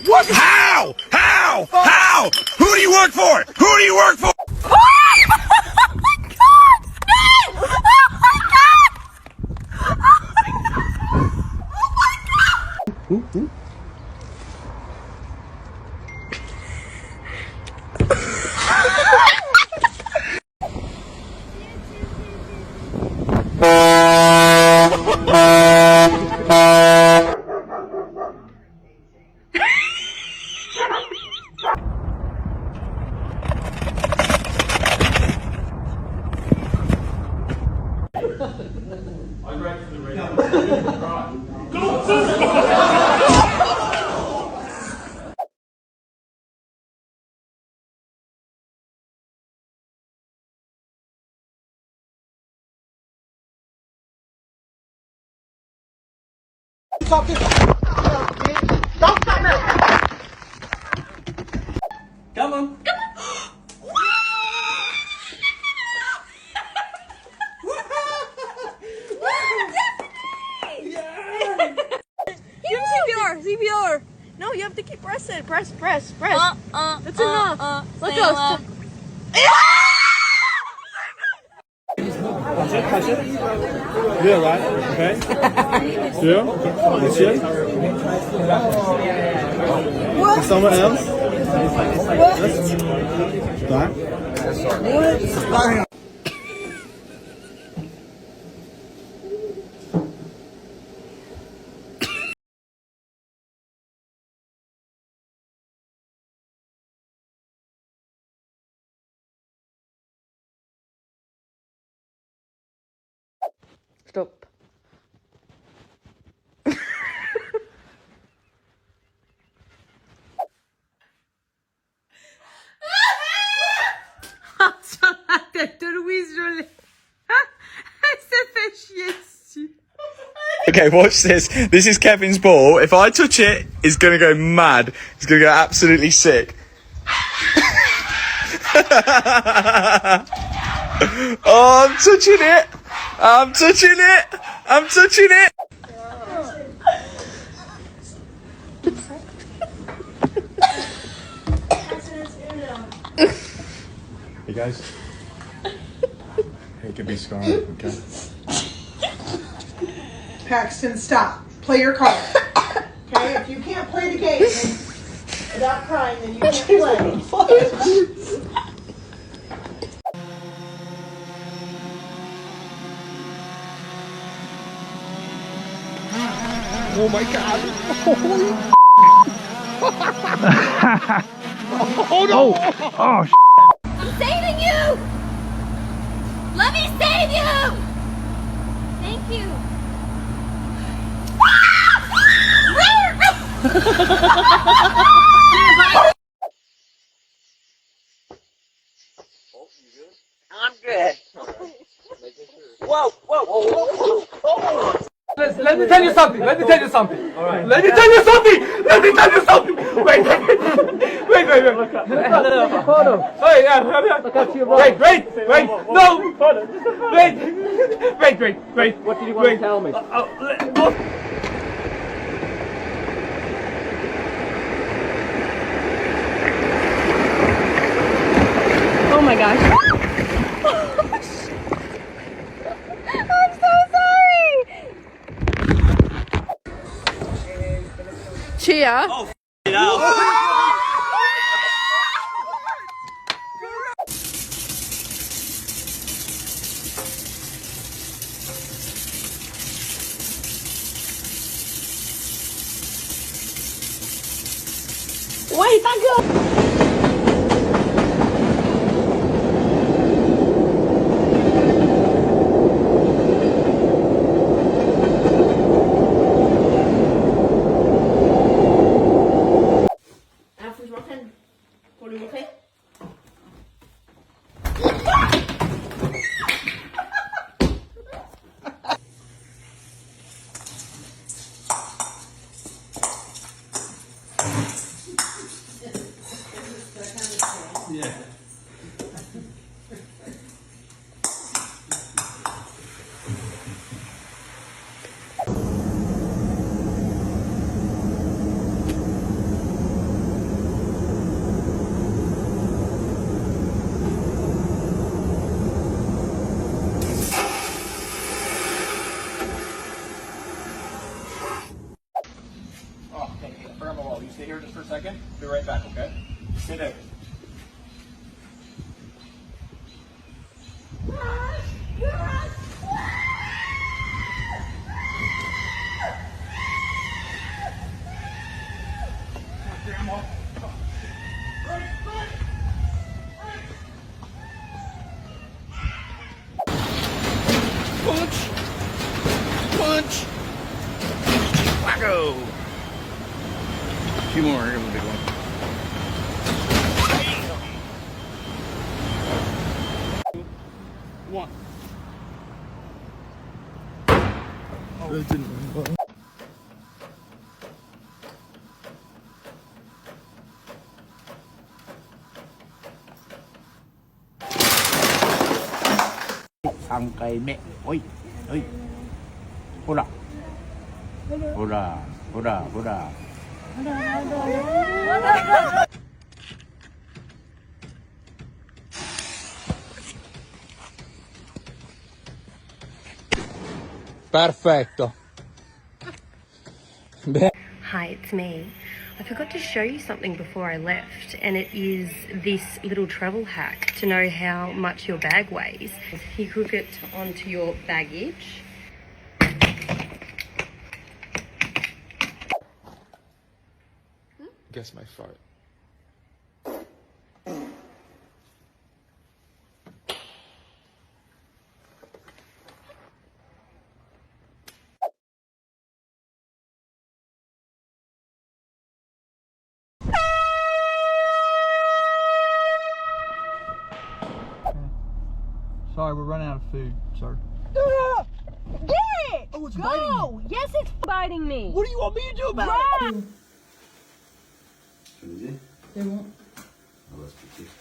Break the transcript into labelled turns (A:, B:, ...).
A: What? How? How? How? Who do you work for? Who do you work for?
B: Don't come out.
C: Come on.
D: CPR, CPR. No, you have to keep pressing. Press. That's enough. Let go.
E: Yeah, right. Okay. Two. Monsieur.
D: What?
E: Someone else? Back.
D: Stop.
F: Sur la tête de Louise, je l'ai. Elle s'est fait chier dessus.
A: Okay, watch this. This is Kevin's ball. If I touch it, it's gonna go mad. It's gonna go absolutely sick. Oh, I'm touching it. I'm touching it. I'm touching it.
E: Hey guys. It could be scarring, okay?
B: Paxton, stop. Play your card. Okay, if you can't play the game without crying, then you can't play.
E: Oh my god! Oh no!
G: Oh,
D: I'm saving you! Let me save you! Thank you.
C: I'm good. Whoa.
G: let me tell you something. All right. Let me tell you something. Wait. Wait. No. Wait.
C: What did you want to tell me?
D: Oh my gosh. I'm so sorry. Chia.
C: Oh, it out.
D: Wait, thank you. Pour lui montrer.
A: a second. Be right back, okay? Stay there. Grandma. Punch! Punch! Wacko! A few more, here's a big one. One. Oh. That didn't work.
H: Sang cây mẹ ôi ôi hola hola hola hola
A: Perfetto.
I: Hi, it's me. I forgot to show you something before I left, and it is this little travel hack to know how much your bag weighs. You hook it onto your baggage.
E: Guess my fart.
G: Sorry, we're running out of food, sir.
D: Get it!
G: Oh, it's
D: Go!
G: biting me.
D: Yes, it's biting me.
G: What do you want me to do about
D: Run!
H: They won't. Oh, that's petite.